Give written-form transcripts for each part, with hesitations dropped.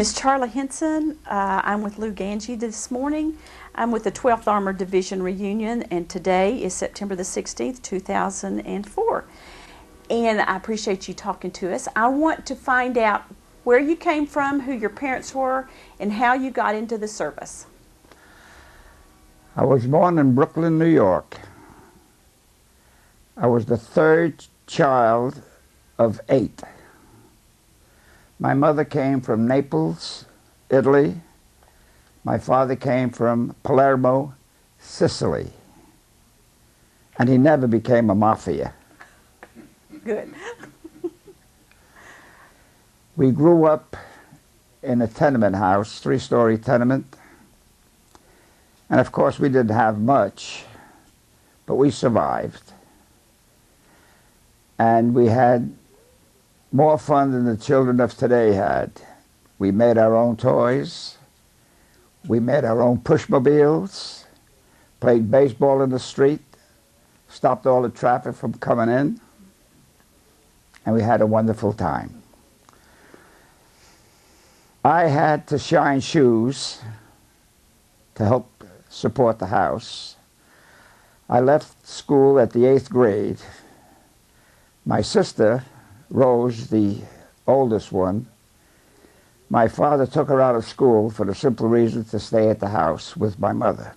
Miss Charla Henson. I'm with Lou Gangi this morning. I'm with the 12th Armored Division Reunion, and today is September the 16th, 2004. And I appreciate you talking to us. I want to find out where you came from, who your parents were, and how you got into the service. I was born in Brooklyn, New York. I was the third child of 8. My mother came from Naples, Italy. My father came from Palermo, Sicily. And he never became a mafia. Good. We grew up in a tenement house, 3-story tenement. And of course we didn't have much, but we survived. And we had more fun than the children of today had. We made our own toys. We made our own pushmobiles, played baseball in the street, stopped all the traffic from coming in, and we had a wonderful time. I had to shine shoes to help support the house. I left school at the 8th grade. My sister, Rose, the oldest one, my father took her out of school for the simple reason to stay at the house with my mother.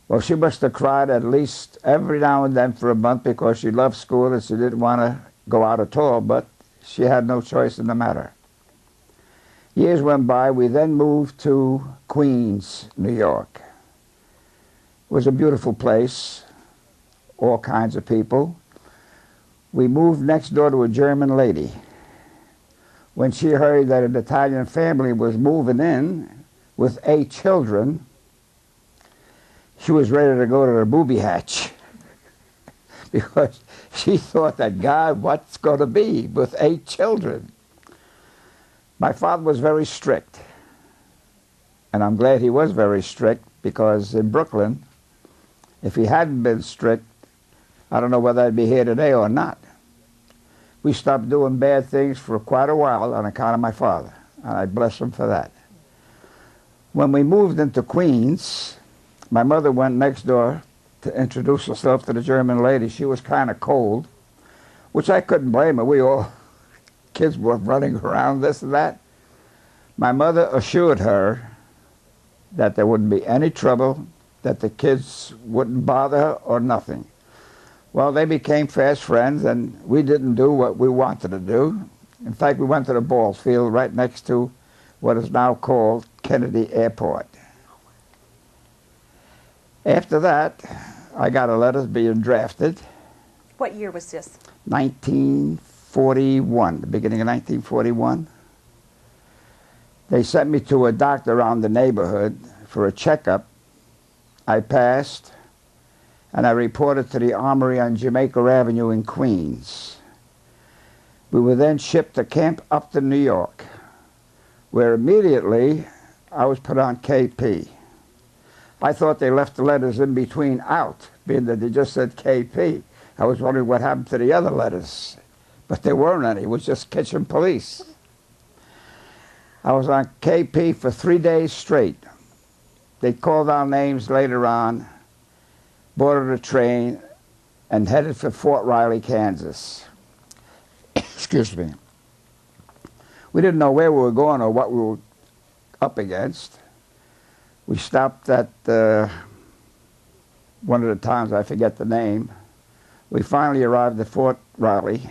Well, she must have cried at least every now and then for a month because she loved school and she didn't want to go out at all, but she had no choice in the matter. Years went by. We then moved to Queens, New York. It was a beautiful place, all kinds of people. We moved next door to a German lady. When she heard that an Italian family was moving in with 8 children, she was ready to go to the booby hatch because she thought that, God, what's going to be with 8 children? My father was very strict, and I'm glad he was very strict because in Brooklyn, if he hadn't been strict, I don't know whether I'd be here today or not. We stopped doing bad things for quite a while on account of my father, and I bless him for that. When we moved into Queens, my mother went next door to introduce herself to the German lady. She was kind of cold, which I couldn't blame her. We all, kids were running around this and that. My mother assured her that there wouldn't be any trouble, that the kids wouldn't bother her or nothing. Well, they became fast friends, and we didn't do what we wanted to do. In fact, we went to the ball field right next to what is now called Kennedy Airport. After that, I got a letter being drafted. What year was this? 1941, the beginning of 1941. They sent me to a doctor around the neighborhood for a checkup. I passed, and I reported to the Armory on Jamaica Avenue in Queens. We were then shipped to Camp Upton, New York, where immediately I was put on KP. I thought they left the letters in between out, being that they just said KP. I was wondering what happened to the other letters, but there weren't any. It was just kitchen police. I was on KP for 3 days straight. They called our names later on, boarded a train, and headed for Fort Riley, Kansas. Excuse me. We didn't know where we were going or what we were up against. We stopped at one of the towns, I forget the name. We finally arrived at Fort Riley,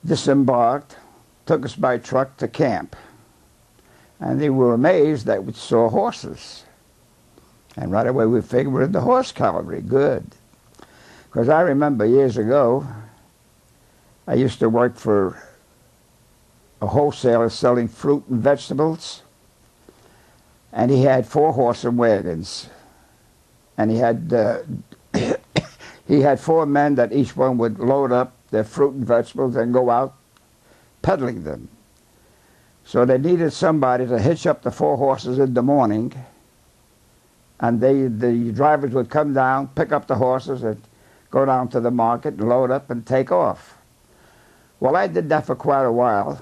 disembarked, took us by truck to camp. And they were amazed that we saw horses. And right away we figured we're in the horse cavalry. Good. Because I remember years ago, I used to work for a wholesaler selling fruit and vegetables. And he had 4 horse and wagons. And he had he had 4 men that each one would load up their fruit and vegetables and go out peddling them. So they needed somebody to hitch up the 4 horses in the morning, and the drivers would come down, pick up the horses, and go down to the market and load up and take off. Well, I did that for quite a while.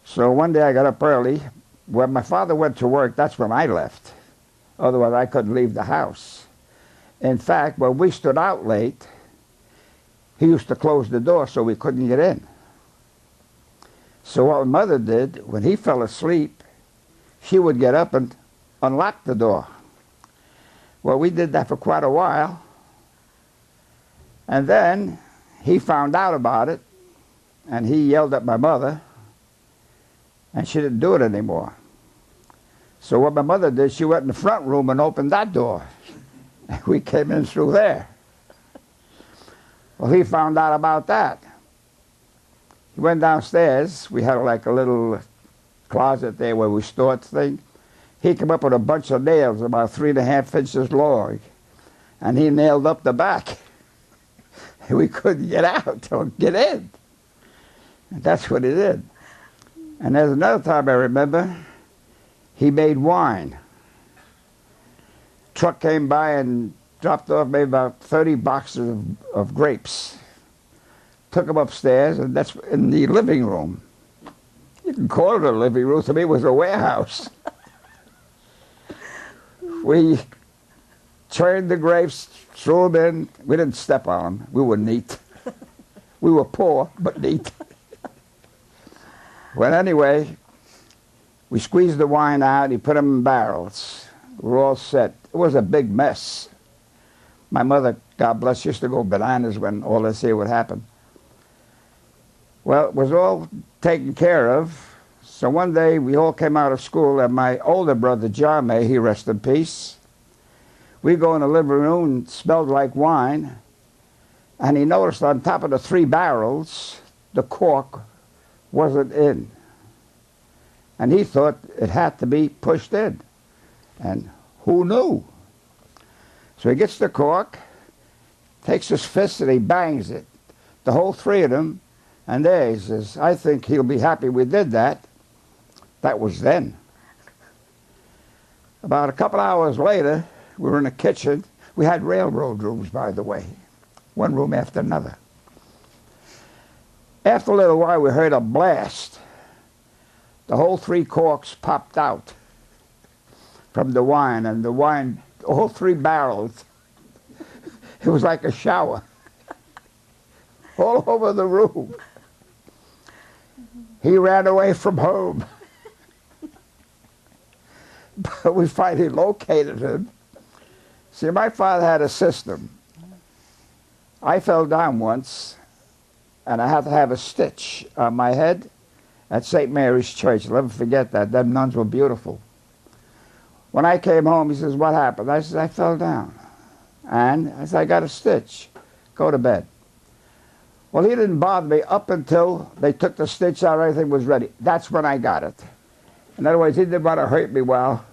So one day I got up early. When my father went to work, that's when I left. Otherwise, I couldn't leave the house. In fact, when we stood out late, he used to close the door so we couldn't get in. So what my mother did, when he fell asleep, she would get up and unlock the door. Well, we did that for quite a while. And then he found out about it, and he yelled at my mother, and she didn't do it anymore. So what my mother did, she went in the front room and opened that door. We came in through there. Well, he found out about that. He went downstairs. We had like a little closet there where we stored things. He came up with a bunch of nails about 3.5 inches long, and he nailed up the back. We couldn't get out or get in. And that's what he did. And there's another time I remember, he made wine. Truck came by and dropped off maybe about 30 boxes of grapes. Took them upstairs, and that's in the living room. You can call it a living room. To me, it was a warehouse. We churned the grapes, threw them in. We didn't step on them. We were neat. We were poor, but neat. Well, anyway, we squeezed the wine out. He put them in barrels. We were all set. It was a big mess. My mother, God bless, used to go bananas when all this here would happen. Well, it was all taken care of. So one day we all came out of school, and my older brother, John May, he rest in peace, we go in the living room and it smelled like wine, and he noticed on top of the 3 barrels, the cork wasn't in. And he thought it had to be pushed in. And who knew? So he gets the cork, takes his fist and he bangs it, the whole 3 of them, and there he says, I think he'll be happy we did that. That was then. About a couple hours later, we were in the kitchen. We had railroad rooms, by the way, one room after another. After a little while, we heard a blast. The whole 3 corks popped out from the wine, and the wine, all 3 barrels, it was like a shower all over the room. He ran away from home. But we finally located him. See, my father had a system. I fell down once, and I had to have a stitch on my head at St. Mary's Church. I'll never forget that. Them nuns were beautiful. When I came home, he says, what happened? I said, I fell down. And I said, I got a stitch. Go to bed. Well, he didn't bother me up until they took the stitch out, everything was ready. That's when I got it. In other words, he didn't want to hurt me while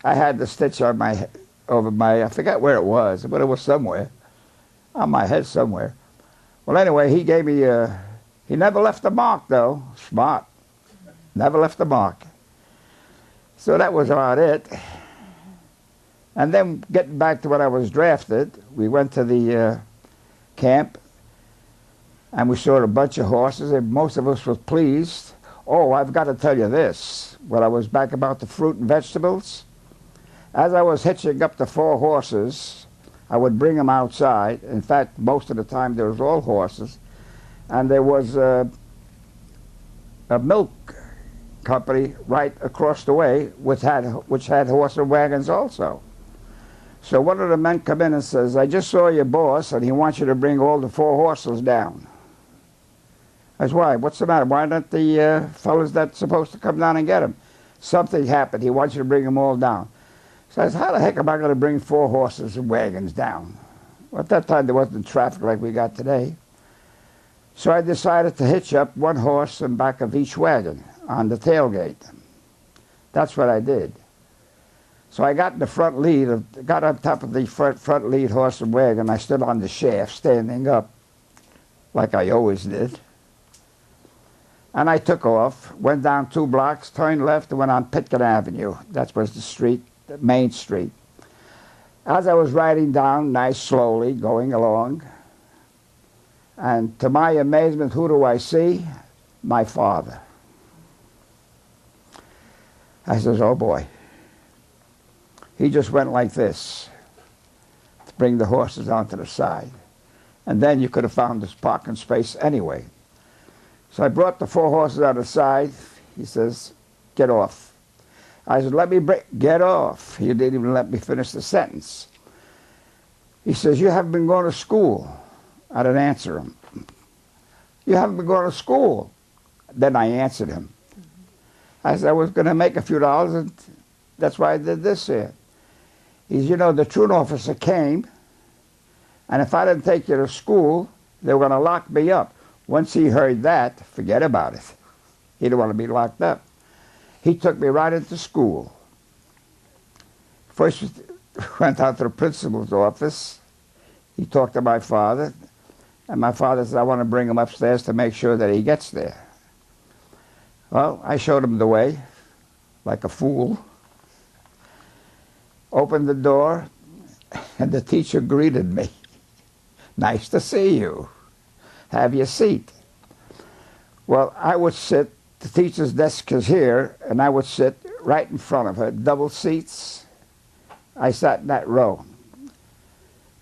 I had the stitch on my head, over my, I forgot where it was, but it was somewhere, on my head somewhere. Well, anyway, he gave me, he never left a mark, though. Smart. Never left a mark. So that was about it. And then getting back to when I was drafted, we went to the camp, and we saw a bunch of horses, and most of us were pleased. Oh, I've got to tell you this. When I was back about the fruit and vegetables, as I was hitching up the 4 horses, I would bring them outside. In fact, most of the time there was all horses. And there was a milk company right across the way which had horse and wagons also. So one of the men come in and says, I just saw your boss, and he wants you to bring all the 4 horses down. I said, why? What's the matter? Why don't the fellas that's supposed to come down and get them? Something happened. He wants you to bring them all down. So I said, how the heck am I going to bring 4 horses and wagons down? Well, at that time, there wasn't traffic like we got today. So I decided to hitch up 1 horse in back of each wagon on the tailgate. That's what I did. So I got in the front lead, got on top of the front lead horse and wagon. I stood on the shaft, standing up, like I always did. And I took off, went down 2 blocks, turned left, and went on Pitkin Avenue. That was the street, the main street. As I was riding down, nice slowly, going along, and to my amazement, who do I see? My father. I says, oh boy. He just went like this to bring the horses onto the side. And then you could have found this parking space anyway. So I brought the 4 horses on the side. He says, get off. I said, let me get off. He didn't even let me finish the sentence. He says, you haven't been going to school. I didn't answer him. You haven't been going to school. Then I answered him. I said, I was going to make a few dollars, and that's why I did this here. He said, you know, the truant officer came, and if I didn't take you to school, they were going to lock me up. Once he heard that, forget about it. He didn't want to be locked up. He took me right into school. First, went out to the principal's office. He talked to my father, and my father said, I want to bring him upstairs to make sure that he gets there. Well, I showed him the way, like a fool. Opened the door, and the teacher greeted me. Nice to see you. Have your seat. Well, I would sit, the teacher's desk is here, and I would sit right in front of her, double seats. I sat in that row.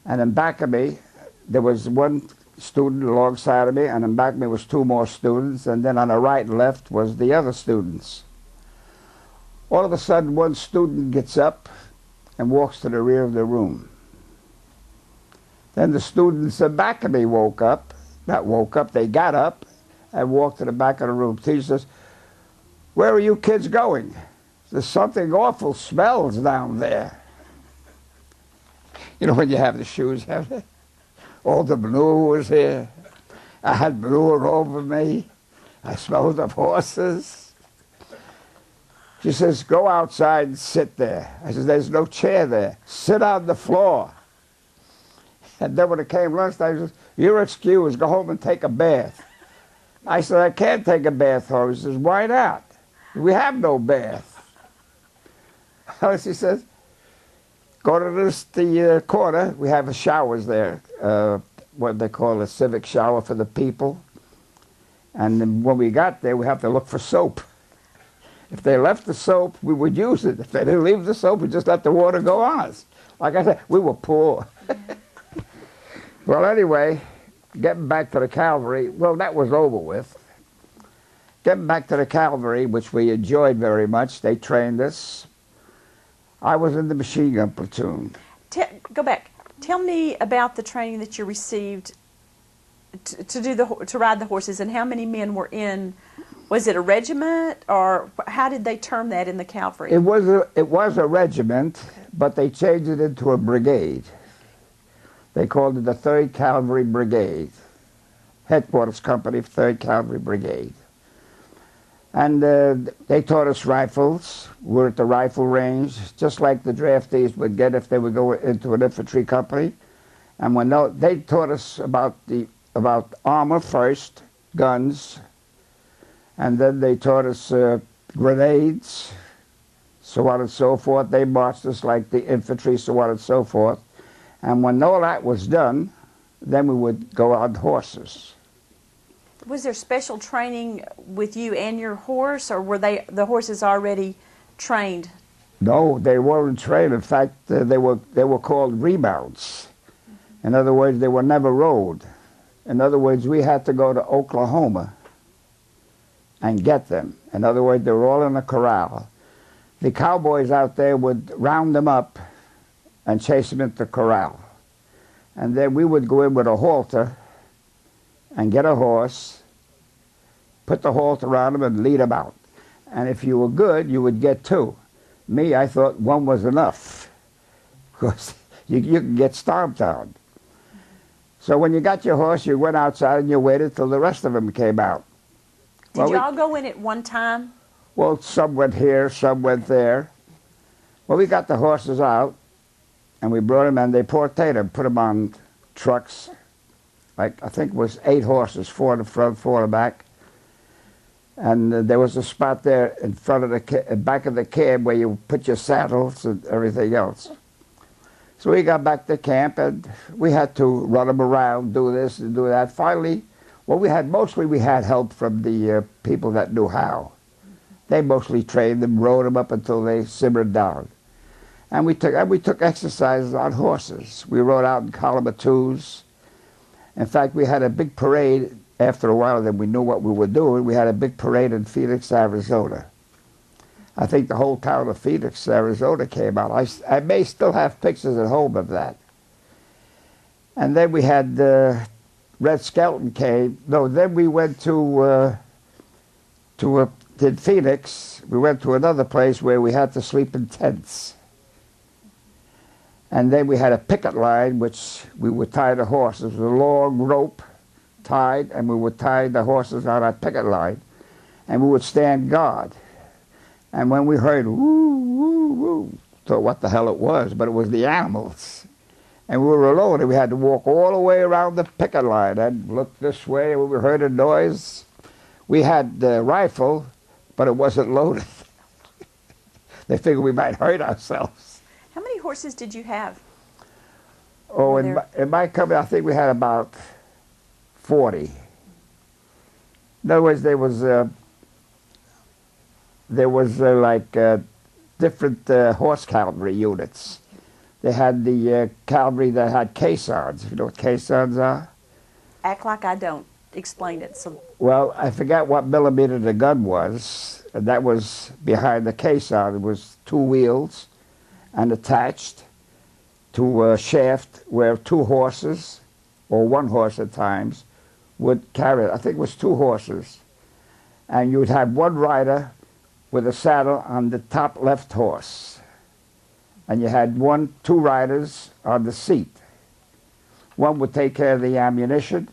And in back of me, there was one student alongside of me, and in back of me was 2 more students, and then on the right and left was the other students. All of a sudden, one student gets up and walks to the rear of the room. Then the students in back of me woke up, they got up and walked to the back of the room. Teacher says, where are you kids going? There's something awful smells down there. You know when you have the shoes, all the manure was here. I had manure over me. I smelled of horses. She says, go outside and sit there. I said, there's no chair there. Sit on the floor. And then when it came lunchtime, she says, you're excused. Go home and take a bath. I said, I can't take a bath home. She says, why not? We have no bath. She says, go to the corner. We have showers there, what they call a civic shower for the people. And then when we got there, we have to look for soap. If they left the soap, we would use it. If they didn't leave the soap, we just let the water go on us. Like I said, we were poor. Well, anyway, getting back to the cavalry, well, that was over with. Getting back to the cavalry, which we enjoyed very much, they trained us. I was in the machine gun platoon. Go back. Tell me about the training that you received to ride the horses, and how many men were in. Was it a regiment, or how did they term that in the cavalry? It was a regiment, but they changed it into a brigade. They called it the 3rd Cavalry Brigade, headquarters company of 3rd Cavalry Brigade. And they taught us rifles. We're at the rifle range, just like the draftees would get if they would go into an infantry company. And when they taught us about armor first, guns, and then they taught us grenades, so on and so forth. They marched us like the infantry, so on and so forth. And when all that was done, then we would go on horses. Was there special training with you and your horse, or were the horses already trained? No, they weren't trained. In fact, they were called remounts. In other words, they were never rode. In other words, we had to go to Oklahoma and get them. In other words, they were all in a corral. The cowboys out there would round them up and chase them into the corral. And then we would go in with a halter and get a horse, put the halter around them and lead them out. And if you were good, you would get 2. Me, I thought 1 was enough, because you could get stomped on. So when you got your horse, you went outside and you waited till the rest of them came out. Did you all go in at one time? Well, some went here, some went there. Well, we got the horses out, and we brought them, and they portated them, put them on trucks. Like, I think it was 8 horses, 4 in the front, 4 in the back. And there was a spot there in front of the back of the cab where you put your saddles and everything else. So we got back to camp, and we had to run them around, do this and do that. Finally, well, we had help from the people that knew how. They mostly trained them, rode them up until they simmered down. And we took exercises on horses. We rode out in column of twos. In fact, we had a big parade. After a while, then we knew what we were doing. We had a big parade in Phoenix, Arizona. I think the whole town of Phoenix, Arizona came out. I may still have pictures at home of that. And then we had Red Skelton came. No, then we went in Phoenix. We went to another place where we had to sleep in tents. And then we had a picket line, which we would tie the horses with a long rope tied, and we would tie the horses on our picket line, and we would stand guard. And when we heard woo, woo, woo, thought what the hell it was, but it was the animals. And we were alone, and we had to walk all the way around the picket line and look this way, and when we heard a noise, we had the rifle, but it wasn't loaded. They figured we might hurt ourselves. How many horses did you have? Oh, in my company, I think we had about 40. In other words, there was different horse cavalry units. They had the cavalry that had caissons. You know what caissons are? Act like I don't. Explain it. Well, I forgot what millimeter the gun was. And that was behind the caisson. It was 2 wheels and attached to a shaft where 2 horses, or 1 horse at times, would carry it. I think it was 2 horses. And you would have 1 rider with a saddle on the top left horse. And you had 2 riders on the seat. One would take care of the ammunition,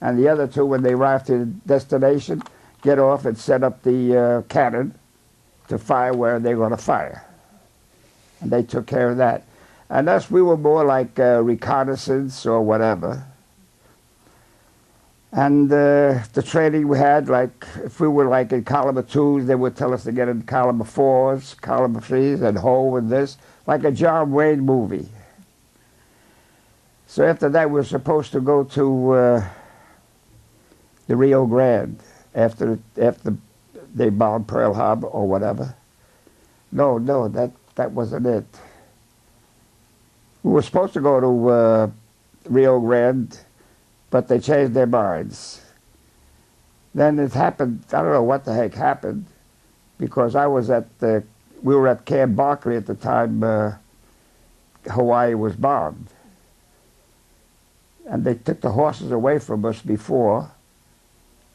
and the other 2, when they arrived to the destination, get off and set up the cannon to fire where they're going to fire. And they took care of that. And us, we were more like reconnaissance or whatever. And the training we had, like, if we were like in column of 2s, they would tell us to get in column of 4s, column of 3s, and hold and this, like a John Wayne movie. So after that, we were supposed to go to the Rio Grande after they bombed Pearl Harbor or whatever. No, that wasn't it. We were supposed to go to Rio Grande, but they changed their minds. Then it happened, I don't know what the heck happened, because we were at Camp Barkley at the time Hawaii was bombed. And they took the horses away from us before,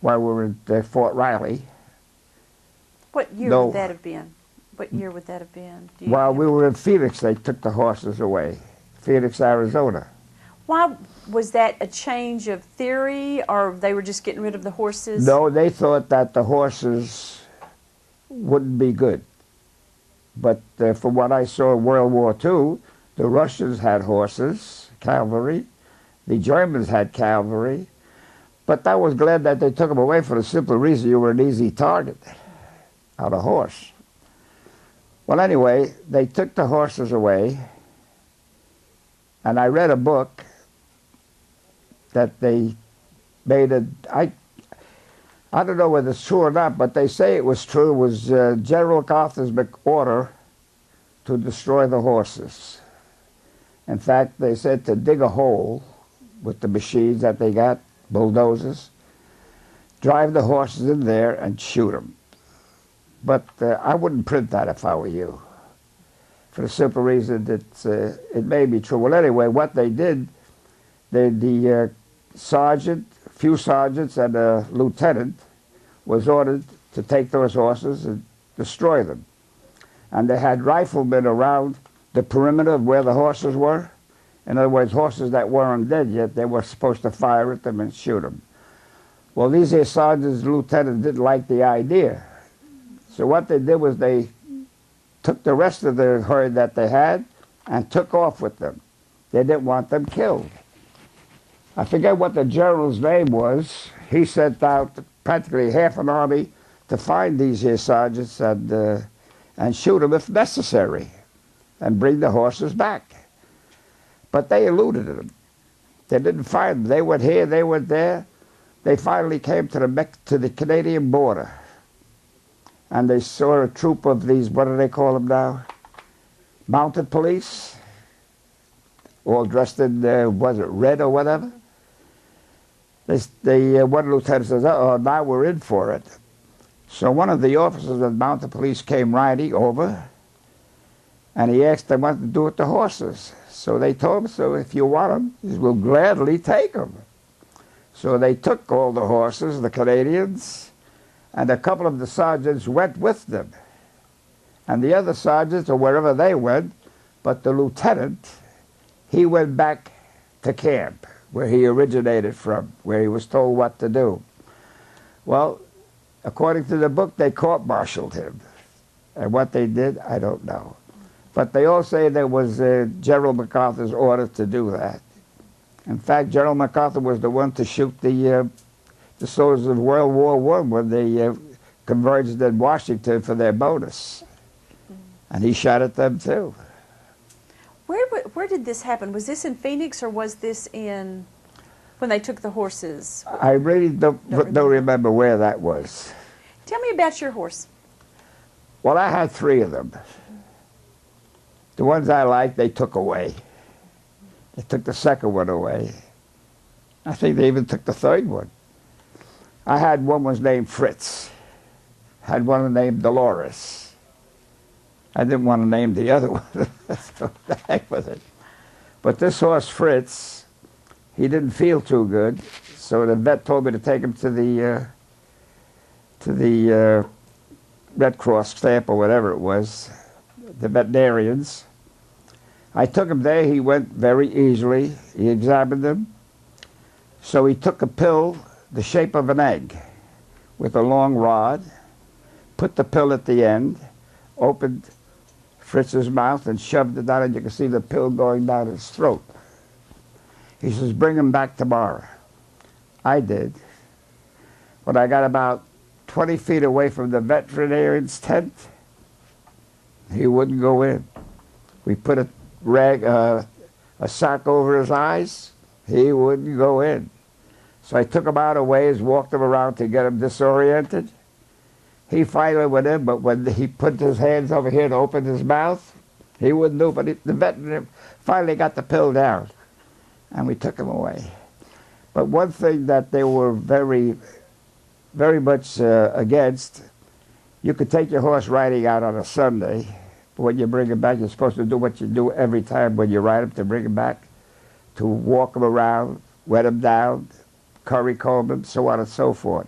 while we were at Fort Riley. What year would that have been? What year would that have been? While we were in Phoenix, they took the horses away. Phoenix, Arizona. Why was that? A change of theory, or they were just getting rid of the horses? No, they thought that the horses wouldn't be good. But from what I saw in World War II, the Russians had horses, cavalry. The Germans had cavalry. But I was glad that they took them away for the simple reason you were an easy target on a horse. Well, anyway, they took the horses away, and I read a book that they made I don't know whether it's true or not, but they say it was true. It was General MacArthur's order to destroy the horses. In fact, they said to dig a hole with the machines that they got, bulldozers, drive the horses in there and shoot them. But I wouldn't print that if I were you, for the simple reason that it may be true. Well, anyway, what they did, the sergeant, a few sergeants, and a lieutenant was ordered to take those horses and destroy them. And they had riflemen around the perimeter of where the horses were. In other words, horses that weren't dead yet, they were supposed to fire at them and shoot them. Well, these here sergeants and lieutenants didn't like the idea. So what they did was they took the rest of the herd that they had and took off with them. They didn't want them killed. I forget what the general's name was. He sent out practically half an army to find these here sergeants and shoot them if necessary and bring the horses back. But they eluded them. They didn't find them. They went here, they went there. They finally came to the Canadian border. and they saw a troop of these, what do they call them now? Mounted police, all dressed in, was it red or whatever? One lieutenant says, uh-oh, now we're in for it. So one of the officers of the mounted police came riding over, and he asked them what to do with the horses. So they told him, so if you want them, we'll gladly take them. So they took all the horses, the Canadians, and a couple of the sergeants went with them. And the other sergeants, or wherever they went, but the lieutenant, he went back to camp, where he originated from, where he was told what to do. Well, according to the book, they court-martialed him. And what they did, I don't know. But they all say there was General MacArthur's order to do that. In fact, General MacArthur was the one to shoot the soldiers of World War I when they converged in Washington for their bonus. And he shot at them too. Where did this happen? Was this in Phoenix, or was this in when they took the horses? I really don't remember where that was. Tell me about your horse. Well, I had 3 of them. The ones I liked, they took away. They took the second one away. I think they even took the third one. I had one was named Fritz. Had one named Dolores. I didn't want to name the other one. So the heck with it. But this horse, Fritz, he didn't feel too good, so the vet told me to take him to the Red Cross stamp or whatever it was, the veterinarians. I took him there. He went very easily. He examined him. So he took a pill the shape of an egg with a long rod, put the pill at the end, opened Fritz's mouth and shoved it down, and you can see the pill going down his throat. He says, bring him back tomorrow. I did. When I got about 20 feet away from the veterinarian's tent, he wouldn't go in. We put a sock over his eyes, he wouldn't go in. So I took him out a ways, walked him around to get him disoriented. He finally went in, but when he put his hands over here to open his mouth, he wouldn't do it. But the veterinarian finally got the pill down, and we took him away. But one thing that they were very, very much against, you could take your horse riding out on a Sunday, but when you bring him back, you're supposed to do what you do every time when you ride him to bring him back, to walk him around, wet him down, curry comb him, so on and so forth.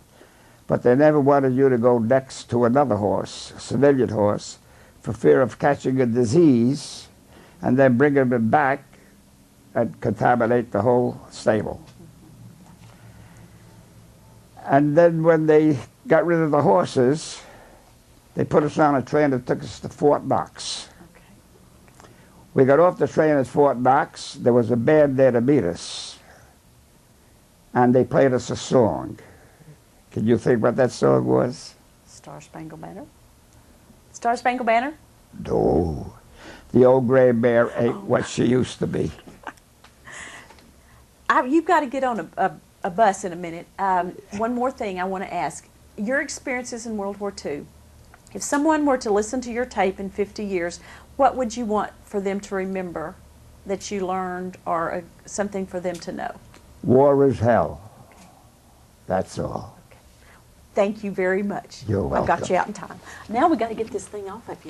But they never wanted you to go next to another horse, a civilian horse, for fear of catching a disease and then bringing him back and contaminate the whole stable. And then when they got rid of the horses, they put us on a train that took us to Fort Knox. Okay. We got off the train at Fort Knox. There was a band there to meet us, and they played us a song. Can you think what that song was? Star Spangled Banner. Star Spangled Banner? No. The old gray mare ain't what she used to be. You've got to get on a bus in a minute. One more thing I want to ask. Your experiences in World War II, if someone were to listen to your tape in 50 years, what would you want for them to remember that you learned, or something for them to know? War is hell. That's all. Thank you very much. You're welcome. I got you out in time. Now we got to get this thing off of you.